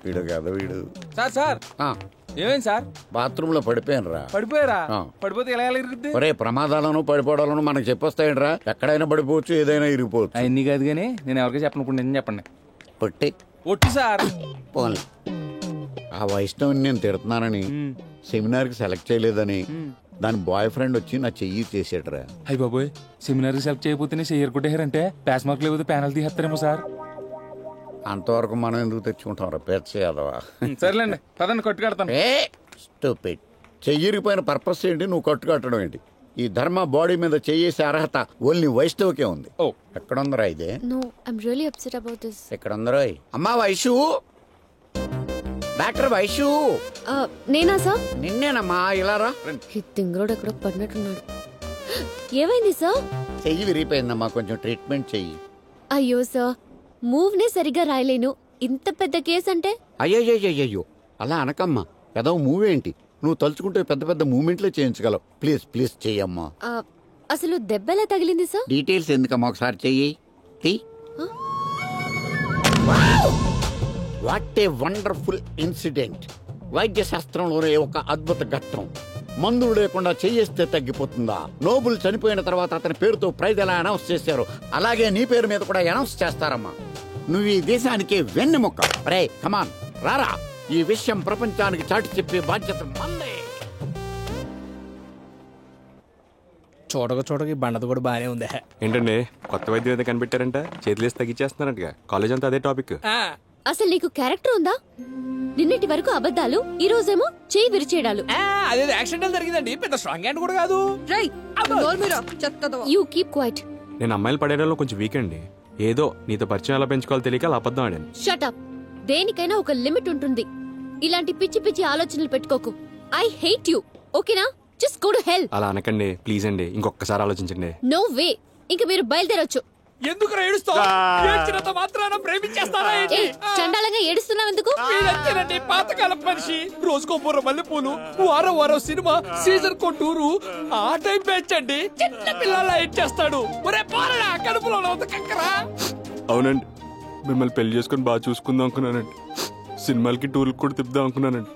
వీడు కదా వీడు. సార్ సార్ ఏమైంది సార్? బాత్రూమ్ లో పడిపోయాను రా. పడిపోయారా? పడిపోతే ఎలా ఇరుగుద్ది? ఒరే ప్రమాదాలను పడిపోవడాలను మనకు చెప్పొస్తాయండి రా. ఎక్కడైనా పడిపోవచ్చు, ఏదైనా ఇరిగిపోవచ్చు. అన్ని కాదు కానీ నేను ఎవరికి చెప్పను, నేను చెప్పండి. పొట్టి ఒట్టి సార్. పోన్లే. ఆ వైష్ణవిని నేను తిడుతున్నానని, సెమినార్ కి సెలెక్ట్ చేయలేదని దాని బాయ్ ఫ్రెండ్ వచ్చి నా చెయ్యి చేసాడురా. అయ్య బాబోయ్, సెమినార్ సెలెక్ట్ చేయకపోతేనే చెయ్యరు కొట్టేయారంటే పాస్ మార్క్ లేకపోతే ప్యానల్ తీసేస్తారేమో సార్. అంతవరకు మనం ఎందుకు తెచ్చుకుంటాం రా పేర్చ యాదవా. సర్లేండి పదండి, కట్టు కడతాను. స్టూపిడ్. చెయ్యిరిపోయిన పర్పస్ ఏంటి, నువ్వు కట్టు కట్టడం ఏంటి? ఈ ధర్మ బాడీ మీద చేసే అర్హత ఓన్లీ వైష్ణవ్కే ఉంది. ఓ ఎక్కడుందరా ఇదే? No, I'm really upset about this. ఎక్కడుందరో? అమ్మా వైషు, డాక్టర్ వైషు. నేనా సార్? నిన్నేనమ్మా, ఇలా రా. ఈ తింగరోడు ఎక్కడో పడినట్టున్నాడు. ఏమైంది సార్? చెయ్యి విరిగిపోయిందమ్మా, కొంచెం ట్రీట్మెంట్ చెయ్యి. అయ్యో సార్, మూవ్ నే సరిగా రాయలేను. ఇంత పెద్ద కేసు అంటే? అయ్యో అలా అనకమ్మా. పెద్ద మూవ్ ఏంటి, నువ్వు తలుచుకుంటే పెద్ద పెద్ద మూవ్మెంట్లే చేయించగలవు. Please please చెయ్యమ్మా. అసలు దెబ్బలా తగిలింది సార్? డీటెయిల్స్ ఎందుకమ్మా, ఒకసారి చెయ్యి. What a wonderful incident. వైద్య శాస్త్రంలోనే ఒక అద్భుత ఘట్టం. మందులు లేకుండా చేయిస్తే తగ్గిపోతుందా? నోబుల్ చనిపోయిన తర్వాత అతని పేరుతో ప్రైజ్ ఎలా అనౌన్స్ చేశారు, అలాగే నీ పేరు మీద కూడా అనౌన్స్ చేస్తారమ్మా. నువ్వు ఈ దేశానికి వెన్నెముక్క. రే కమాన్ రారా, ఈ విషయం ప్రపంచానికి చాటి చెప్పే బాధ్యత మందే. చూడగా ఈ బండది కూడా బానే ఉంది. ఏంటండి కొత్త వైద్యం ఏదో కనిపెట్టారంట, చేతులేసి తగ్గించేస్తున్నారంటగా. కాలేజ్ అంతా అదే టాపిక్. అసలు నీకు క్యారెక్టర్ ఉందా? నిన్నటి వరకు అబద్ధాలు, ఈ రోజేమో చేయి విరిచేయడాలు. అదే యాక్సిడెంట్ జరిగిందండి, పెద్ద స్ట్రాంగ్ హ్యాండ్ కూడా కాదు. You keep quiet. నేను అమ్మాయిలు పడేయడంలో కొంచెం వీక్ అండి. ఏదో నీతో పరిచయం ఎలా పెంచుకోవాలో తెలియక అలా అబద్ధం ఆడాను. Shut up. దేనికైనా ఒక లిమిట్ ఉంటుంది. ఇలాంటి పిచ్చి పిచ్చి ఆలోచనలు పెట్టుకోకు. I hate you. ఓకేనా? Just go to hell. అలా అనకండి ప్లీజ్ అండి, ఇంకొకసారి ఆలోచించండి. No way. ఇంక మీరు బయలుదేరొచ్చు. ఎందుకు ఏడుస్తావు? ఏడ్చినంత మాత్రాన ప్రేమించేస్తారా ఏంటి? చండాలంగా ఏడుస్తున్నావు ఎందుకు? మీరంతేనండి పాతకాలం మనిషి. రోజుకో బుర్ర మల్లెపూలు, వారం సినిమా, సీజన్ కో టూరు. ఆ టైం పెంచండి, చిన్న పిల్లల ఏడ్చేస్తాడు. ఒరే పోరడా, కడుపులో కంకరా. అవునండి, మిమ్మల్ని పెళ్లి చేసుకుని బాగా చూసుకుందాం అనుకున్నానండి. సినిమాలకి టూర్కి కూడా తిప్పుదాం అనుకున్నానండి.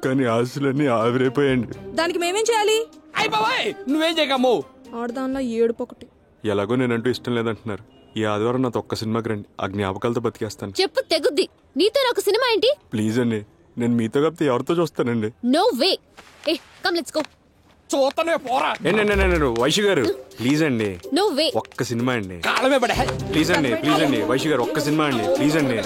కానీ ఆశలన్నీ ఆవిరైపోయాయండి. దానికి మేమేం చేయాలి? అయ్య బాబాయ్, నువ్వేం చేయకమ్ము. ఆడదానిలో ఏడుపొకటి. ఎలాగో నేనంటూ ఇష్టం లేదంటున్నారు. ఈ ఆదివారం నాతో ఒక్క సినిమాకి రండి, ఆ జ్ఞాపకాలతో బతికేస్తాను. చెప్పు తెగుద్ది. నీతో నాకు సినిమా ఏంటి? ప్లీజ్ అండి, నేను మీతో కాకపోతే ఎవరితో చూస్తానండి. No way. ఏ కమ్ లెట్స్ గో. చూస్తనే పోరా. వైషు గారు ప్లీజ్ అండి. No way. ఒక్క సినిమా అండి. కాలమే పడే. ప్లీజ్ అండి వైషు గారు ఒక్క సినిమా అండి, ప్లీజ్ అండి.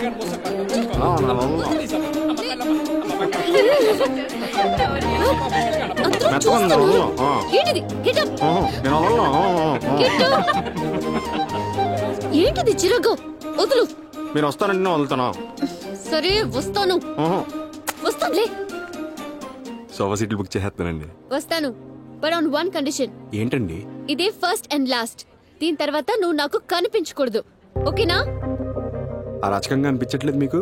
ఏంటిది చిరగో? వదులు. మీరు వస్తానండి, వదులుతాను. సరే వస్తాను. వస్తానులే. సోఫా సీట్లు బుక్ చేస్తానండి. వస్తాను, బట్ ఆన్ వన్ కండిషన్. ఏంటండి? ఇదే ఫస్ట్ అండ్ లాస్ట్. దీని తర్వాత నువ్వు నాకు కనిపించకూడదు. ఓకేనా? అరాచకంగా అనిపించట్లేదు మీకు?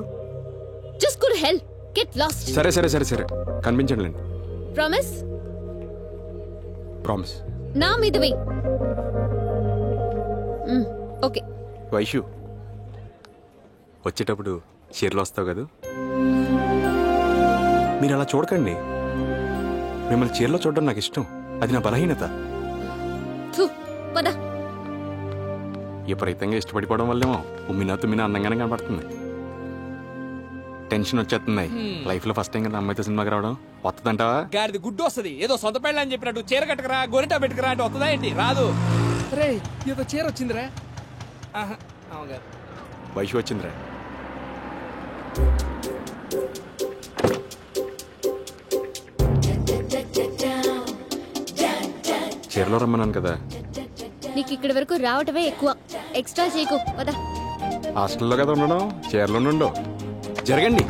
Just go to hell. Get lost. సరే సరే సరే సరే కనిపించండి. ప్రామిస్? ప్రామిస్. నా మీద వెయ్. ఓకే. వైషు, వచ్చేటప్పుడు చీరలు వస్తావు కదా? మీరు అలా చూడకండి. మిమ్మల్ని చీరలో చూడడం నాకు ఇష్టం, అది నా బలహీనత. పద. విపరీతంగా ఇష్టపడిపోవడం వల్లేమో ఉమ్మినా అందంగానే కనబడుతుంది. టెన్షన్ వచ్చేస్తున్నాయి. లైఫ్ లో ఫస్ట్ టైం కదా అమ్మాయితో సినిమాకి రావడం. వస్తుందంటావా? గాడిది గుడ్డు వస్తుంది. ఏదో సొంత పెళ్ళ అని చెప్పినట్టు చీర కట్టుకురా, గొరిటా పెట్టుకురా అంటే వస్తుందా ఏంటి? రాదు. రే ఏదో చీర వచ్చిందిరా. వైషు వచ్చిందిరా. చీరలో రమ్మన్నాను కదా. నీకు ఇక్కడి వరకు రావటమే ఎక్కువ. ఎక్స్ట్రా చేయకు. పద. హాస్టల్లో కదా ఉండడం, చీరలో ఉండవు. జరగండి.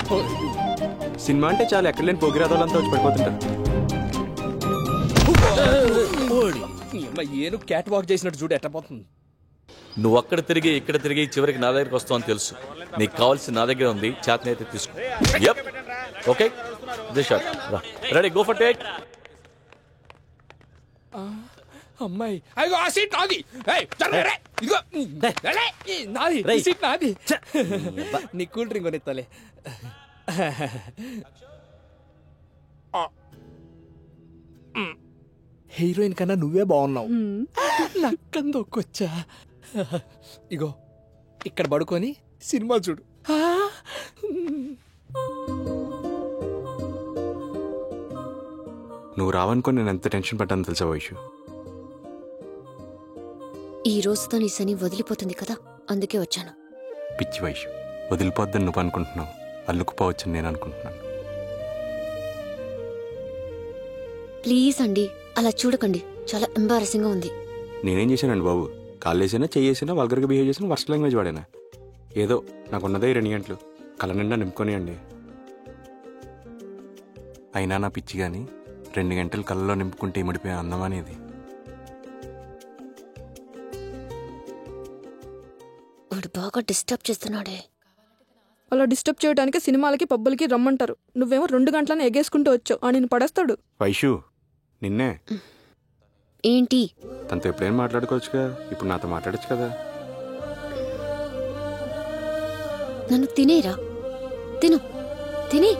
సినిమా అంటే చాలా ఎక్కడ లేని పొగిరాదాలంతా వచ్చి పడిపోతుంటారు. ఏను క్యాట్ వాక్ చేసినట్టు చూడు ఎట్ట పోతుంది. నువ్వు అక్కడ తిరిగి ఇక్కడ తిరిగి చివరికి నా దగ్గరికి వస్తావు అని తెలుసు. నీకు కావాల్సి నా దగ్గర ఉంది. చాట్ని అయితే తీసుకో. Okay, ready, go for take. అమ్మాయి అయ్యో ఆ సీట్ నాది. ఇదిగో నాది, ఈ సీట్ నాది. నీ కూల్ డ్రింక్ కొనిస్తాలే. హీరోయిన్ కన్నా నువ్వే బాగున్నావు. నక్కందొక్కొచ్చా. ఇగో ఇక్కడ పడుకొని సినిమా చూడు. నువ్వు రావనుకొని నేను ఎంత టెన్షన్ పడ్డాను తెలుసా వైషు? ఈ రోజుతో నీ శని వదిలిపోతుంది కదా, అందుకే వచ్చాను. పిచ్చి వైషు, వదిలిపోద్దని నువ్వు అనుకుంటున్నావు, అల్లుకుపోవచ్చని నేను అనుకుంటున్నాను. ప్లీజ్ అండి, అలా చూడకండి, చాలా ఎంబారసింగ్ గా ఉంది. నేనేం చేశానండి బాబు? కాల్ వేసినా చేసినా వల్గర్గా బిహేవ్ చేసినా వర్స్ట్ లాంగ్వేజ్ వాడేనా? ఏదో నాకున్నదే 2 గంటలు కళ్ళ నిండా నింపుకొని అండి. అయినా నా పిచ్చి కానీ 2 గంటలు కళ్ళలో నింపుకుంటే ఇమిడిపోయే అందం అనేది. వాడు బాగా డిస్టర్బ్ చేస్తున్నాడే. అలా డిస్టర్బ్ చేయడానికి సినిమాలకి పబ్బులకి రమ్మంటారు. నువ్వేమో 2 గంటలను ఎగేసుకుంటూ వచ్చావు. ఆయన పడేస్తాడు. వైషు నిన్నే. ఏంటి? తనతో ఎప్పుడైనా మాట్లాడుకోవచ్చుగా, ఇప్పుడు నాతో మాట్లాడచ్చు కదా. నన్ను తినేరా, తిను, తినే.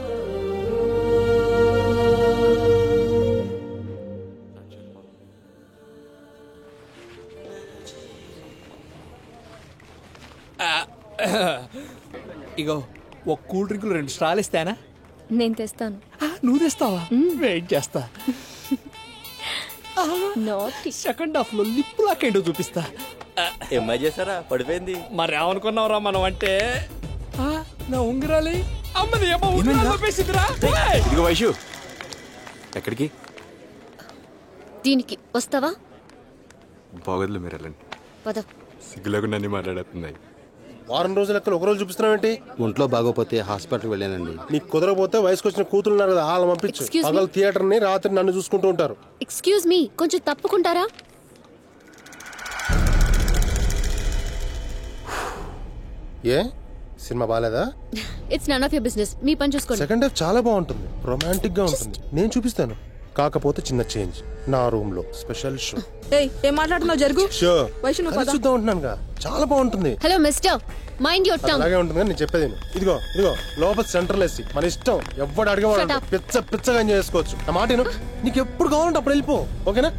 ఇగో ఒక కూల్ డ్రింకులు 2 స్ట్రాలు ఇస్తానా? నేను తెస్తాను. నువ్వు తెస్తావా? వెయిట్ చేస్తా. నాటి సెకండ్ హాఫ్ లో లిప్ లాక్ ఏంటో చూపిస్తా. ఏమై చేశారా? పడిపోయింది. మరి ఏమనుకున్నావురా మనం అంటే? నా ఉంగరాలి అమ్మది ఏమో ఉంగరాలేసిదిరా. ఇదిగో వైషు, ఎక్కడికి? దీనికి వస్తావా? బాగోదులు మీరు వెళ్ళండి. పద. సిగ్గులేకుండా అన్ని మాట్లాడుతున్నాయి. వారం రోజులు ఎక్కడ ఒకరోజు చూపిస్తున్నావేంటి? ఒంట్లో బాగోపోతే హాస్పిటల్కి వెళ్ళానండి. నీకు కుదరకపోతే వయసుకు వచ్చిన కూతురు ఉన్నారు కదా, వాళ్ళని పంపించు. Excuse me? పగలు థియేటర్ ని, రాత్రి నన్ను చూసుకుంటూ ఉంటారు. ఎక్స్క్యూజ్ మీ, కొంచెం తప్పుకుంటారా? ఏ సినిమా బాలేదా? It's none of your business. మీ పని చూసుకోండి. సెకండ్ హాఫ్ చాలా బాగుంటుంది, రొమాంటిక్ గా ఉంటుంది. నేను చూపిస్తాను. కాకపోతే చిన్న చేంజ్, నా రూమ్ లో స్పెషల్ షో. ఏయ్, ఏం మాట్లాడుతున్నావు? జరుగు. షో వైషు, నువ్వు పద. చూద్దాం ఉంటున్నాను, చాలా బాగుంటుంది. Hello mister, mind your tongue. అలాగే ఉంటుంది కానీ నేను చెప్పేది విను. ఇదిగో ఇదిగో లోపల సెంట్రల్ ఏసీ, మన ఇష్టం. ఎవడు అడిగేవాడు పిచ్చగా ఎంజాయ్ చేసుకోవచ్చు. నా మాట విను. నీకు ఎప్పుడు కావాలంటే అప్పుడు వెళ్ళిపో, ఓకేనా?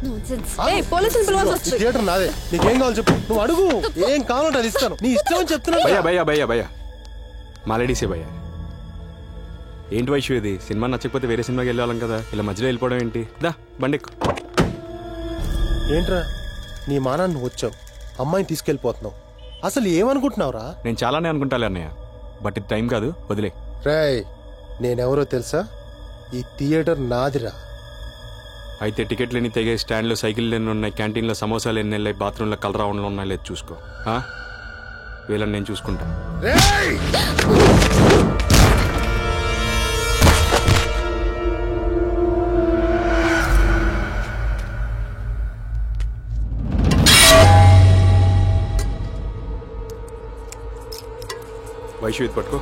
ఏయ్, పోలీసులు పిలవాల్సి వస్తుంది. థియేటర్ నాదే, నీకేం కావాలి చెప్పు, నువ్వు అడుగు. ఏం కావాలంటే అది ఇస్తాను, నీ ఇష్టం అని చెప్తున్నా. భయ్యా భయ్యా భయ్యా భయ్యా మా లేడీసే భయ్యా. ఏంటి వైషు ఇది? సినిమా నచ్చకపోతే వేరే సినిమాకి వెళ్ళాం కదా, ఇలా మధ్యలో వెళ్ళిపోవడం ఏంటి? దా బండెక్కు. ఏంట్రా నీ మానాన్ని వచ్చావు, అమ్మాయిని తీసుకెళ్ళిపోతున్నావు. అసలు ఏమనుకుంటున్నావురా? నేను చాలానే అనుకుంటాలే అన్నయ్య, బట్ ఇది టైం కాదు, వదిలే. రేయ్, నేనెవరో తెలుసా? ఈ థియేటర్ నాదిరా. అయితే టికెట్లు ఎన్ని తెగే, స్టాండ్లో సైకిల్ ఎన్ని ఉన్నాయి, క్యాంటీన్లో సమోసాలు ఎన్ని వెళ్ళాయి, బాత్రూంలో కలర్ రౌండ్లో ఉన్నాయి, లేదు చూసుకో. వీళ్ళని నేను చూసుకుంటా. వైషు ఇది పట్టుకో.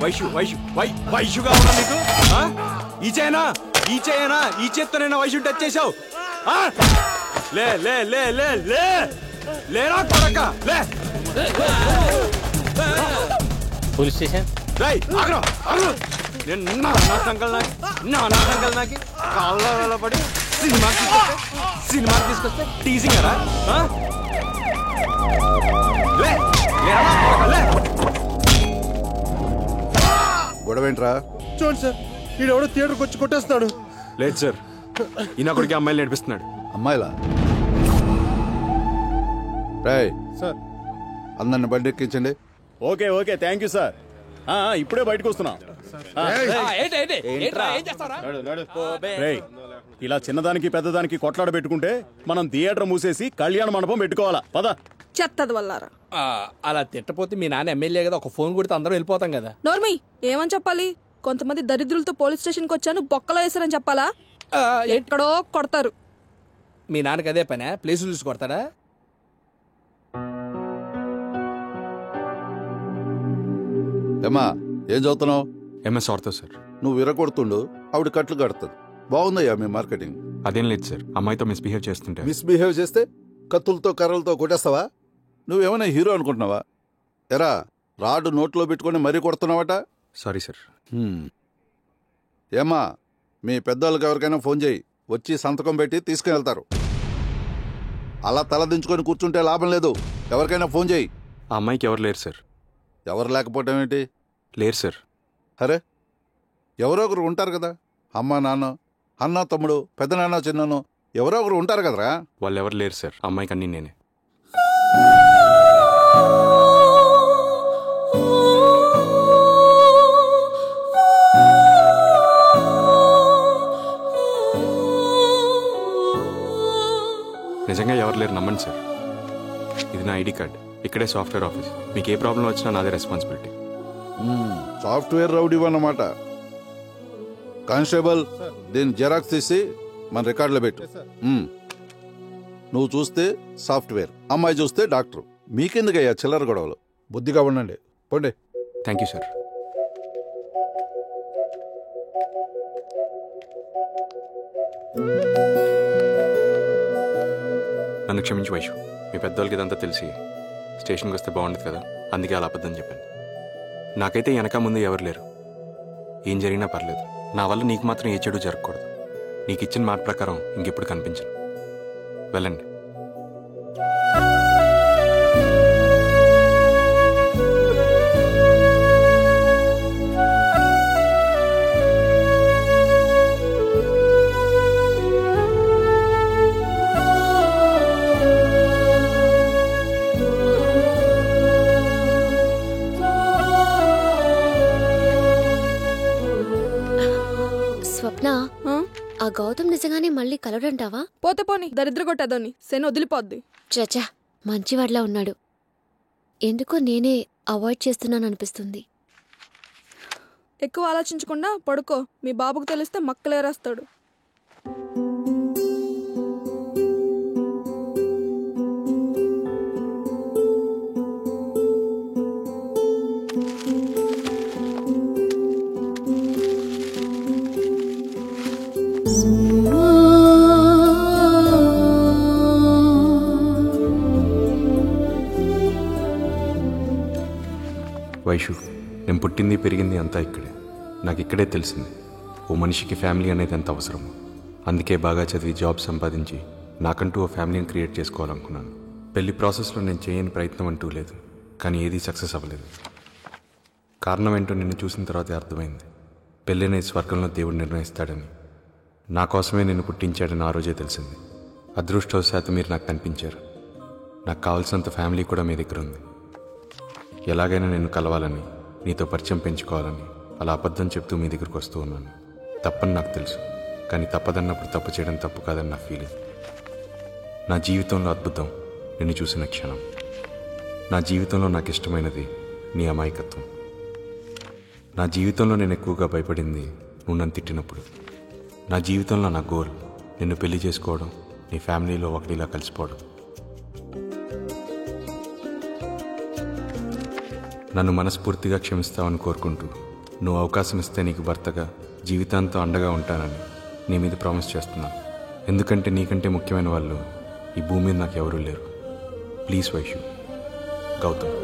వైషుగా ఉన్నా నీకు ఈ చేనా ఈ చేత్తోనైనా వైషు టచ్ చేసావు లే లే లే లే లే లేరా కొడక లే పోలీస్ స్టేషన్ రేయ్ ఆగ్రా నేను నా సంకల్ నాకి కాళ్ళ పడి సినిమాకి తీసుకొస్తే టీజింగ్ రా లే లేరా కొడక లే గొడవేంట్రా? చూడండి సార్, ఈడెవడో థియేటర్కి వచ్చి కొట్టేస్తున్నాడు. లేదు సార్, ఈయన కొడుకు అమ్మాయిలు నడిపిస్తున్నాడు. అమ్మాయిలా? రాయ్ సార్ అందరిని బండి ఎక్కించండి. Okay okay thank you sir. ఇప్పుడే బయటకు వస్తున్నా. ఇలా చిన్నదానికి పెద్దదానికి కొట్లాడ పెట్టుకుంటే మనం థియేటర్ మూసేసి కళ్యాణ మండపం పెట్టుకోవాలా? పద. చెత్తది వల్లారా. అలా తిట్టపోతే మీ నాన్న ఎమ్మెల్యే కదా, ఒక ఫోన్ కొడితే అందరూ వెళ్ళిపోతాం కదా. నోర్మి ఏమని చెప్పాలి? కొంతమంది దరిద్రులతో పోలీస్ స్టేషన్కి వచ్చాను బొక్కలో వేసారని చెప్పాలా? ఎక్కడో కొడతారు. మీ నాన్నకి అదే పనే, ప్లేసులు చూసి కొడతాడా? ఏమా ఏం చదువుతున్నావు? MS ortho sir. నువ్వు విరగొడుతుండు, ఆవిడ కట్లు కడుతుంది. బాగుందయ్యా మీ మార్కెటింగ్. అదేం లేదు సార్, అమ్మాయితో మిస్బిహేవ్ చేస్తుంటే. మిస్బిహేవ్ చేస్తే కత్తులతో కర్రలతో కొట్టేస్తావా? నువ్వేమైనా హీరో అనుకుంటున్నావా? ఎరా రాడు నోట్లో పెట్టుకొని మరీ కొడుతున్నావట. Sorry sir. ఏమా మీ పెద్దవాళ్ళకి ఎవరికైనా ఫోన్ చేయి, వచ్చి సంతకం పెట్టి తీసుకుని వెళ్తారు. అలా తలదించుకొని కూర్చుంటే లాభం లేదు. ఎవరికైనా ఫోన్ చేయి. ఆ అమ్మాయికి ఎవరు లేరు సార్. ఎవరు లేకపోవటం ఏంటి? లేరు సార్. అరే ఎవరో ఒకరు ఉంటారు కదా, అమ్మ నాన్న, అన్న తమ్ముడు, పెద్దనాన్న చిన్నను, ఎవరో ఒకరు ఉంటారు కదరా. వాళ్ళు ఎవరు లేరు సార్, అమ్మాయికి అన్నీ నేనే. నిజంగా ఎవరు లేరు, నమ్మండి సార్. ఇది నా ఐడి కార్డ్, ఇక్కడే సాఫ్ట్వేర్ ఆఫీస్. మీకు ఏ ప్రాబ్లం వచ్చినా నాదే రెస్పాన్సిబిలిటీ. సాఫ్ట్వేర్ రౌడీ అన్నమాట. కానిస్టేబుల్ దీన్ని జెరాక్స్ తీసి మన రికార్డులో పెట్టు. నువ్వు చూస్తే సాఫ్ట్వేర్, అమ్మాయి చూస్తే డాక్టర్. మీకెందుకయ్యా చిల్లర గొడవలు? బుద్ధిగా ఉండండి, పోండి. Thank you sir. నన్ను క్షమించు వైషు, మీ పెద్దవాళ్ళకి ఇదంతా తెలిసి స్టేషన్కి వస్తే బాగుండదు కదా, అందుకే అలా అబద్ధం చెప్పాను. నాకైతే వెనక ముందు ఎవరు లేరు. ఏం జరిగినా పర్లేదు, నా వల్ల నీకు మాత్రం ఏ చెడు జరగకూడదు. నీకు ఇచ్చిన మాట ప్రకారం ఇంకెప్పుడు కనిపించను. వెళ్ళండి. స్వప్న, ఆ గౌతమ్ నిజంగానే మళ్ళీ కలవడంటావా? పోతే పోని, దరిద్ర కొట్టేదోని శని వదిలిపోద్ది. చచా, మంచివాడ్లా ఉన్నాడు. ఎందుకో నేనే అవాయిడ్ చేస్తున్నాను అనిపిస్తుంది. ఎక్కువ ఆలోచించకుండా పడుకో, మీ బాబుకు తెలిస్తే మక్కలేరేస్తాడు. వైషు, నేను పుట్టింది పెరిగింది అంతా ఇక్కడే. నాకు ఇక్కడే తెలిసింది ఓ మనిషికి ఫ్యామిలీ అనేది ఎంత అవసరమో. అందుకే బాగా చదివి జాబ్ సంపాదించి నాకంటూ ఓ ఫ్యామిలీని క్రియేట్ చేసుకోవాలనుకున్నాను. పెళ్లి ప్రాసెస్లో నేను చేయని ప్రయత్నం అంటూ లేదు, కానీ ఏదీ సక్సెస్ అవ్వలేదు. కారణం ఏంటో నిన్ను చూసిన తర్వాతే అర్థమైంది. పెళ్ళి అనేది స్వర్గంలో దేవుడు నిర్ణయిస్తాడని. నా కోసమే నిన్ను పుట్టించాడని ఆ రోజే తెలిసింది. అదృష్టవశాత్తు మీరు నాకు కనిపించారు. నాకు కావాల్సినంత ఫ్యామిలీ కూడా మీ దగ్గర ఉంది. ఎలాగైనా నిన్ను కలవాలని, నీతో పరిచయం పెంచుకోవాలని అలా అబద్ధం చెప్తూ మీ దగ్గరకు వస్తూ ఉన్నాను. తప్పని నాకు తెలుసు, కానీ తప్పదన్నప్పుడు తప్పు చేయడం తప్పు కాదని నా ఫీలింగ్. నా జీవితంలో అద్భుతం నిన్ను చూసిన క్షణం. నా జీవితంలో నాకు ఇష్టమైనది నీ అమాయకత్వం. నా జీవితంలో నేను ఎక్కువగా భయపడింది నువ్వు నన్ను తిట్టినప్పుడు. నా జీవితంలో నా గోల్ నిన్ను పెళ్లి చేసుకోవడం, నీ ఫ్యామిలీలో ఒకటిలా కలిసిపోవడం. నన్ను మనస్ఫూర్తిగా క్షమిస్తావని కోరుకుంటూ నువ్వు అవకాశం ఇస్తే నీకు భర్తగా జీవితాంతం అండగా ఉంటానని నీ మీద ప్రామిస్ చేస్తున్నాను. ఎందుకంటే నీకంటే ముఖ్యమైన వాళ్ళు ఈ భూమి మీద నాకు ఎవరూ లేరు. Please Vaishu. Gautam.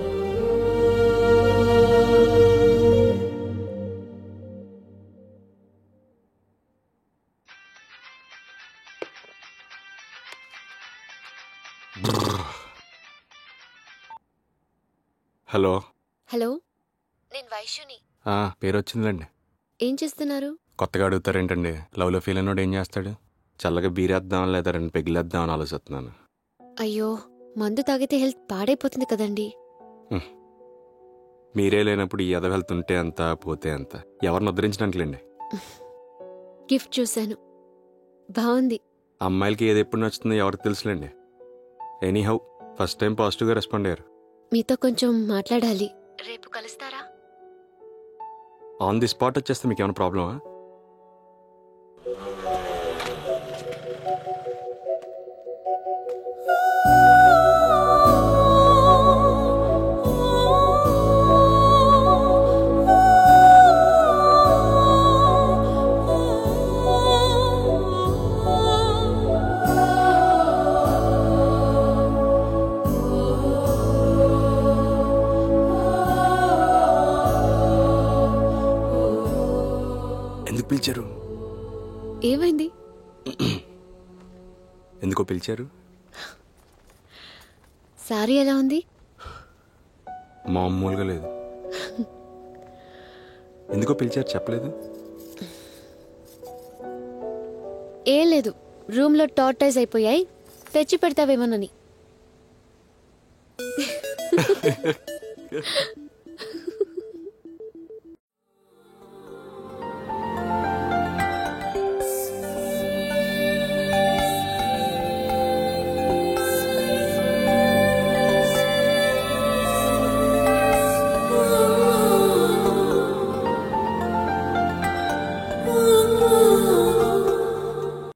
Hello. Hello, నేను వైష్యుని. పేరు వచ్చిందండి. ఏం చేస్తున్నారు? కొత్తగా అడుగుతారేంటండి? లవ్లో ఫీల్ అయినోడు ఏం చేస్తాడు? చల్లగా బీరేద్దాం లేదా 2 పెగిలేద్దామని ఆలోచిస్తున్నాను. అయ్యో, మందు తాగితే హెల్త్ పాడైపోతుంది కదండి. మీరే లేనప్పుడు ఈ ఎదవ హెల్త్ ఉంటే అంత పోతే అంత. ఎవరిని ఉద్ధరించడానికిలేండి. గిఫ్ట్ చూశాను, బాగుంది. అమ్మాయిలకి ఏది ఎప్పుడు నచ్చుతుందో ఎవరికి తెలుసులేండి. ఎనీహౌ ఫస్ట్ టైం పాజిటివ్గా రెస్పాండ్ అయ్యారు. మీతో కొంచెం మాట్లాడాలి. రేపు కలుస్తారా? ఆన్ ది స్పాట్ వచ్చేస్తే మీకు ఏమైనా ప్రాబ్లమా? ఎందుకు పిలిచారు? ఏమైంది? ఎందుకో పిలిచారు? సారీ ఎలా ఉంది? మామూలుగా లేదు. ఎందుకో పిలిచారు చెప్పలేదు? ఏం లేదు, రూమ్ లో టార్టైజ్ అయిపోయాయి, తెచ్చి పెడతావేమోనని.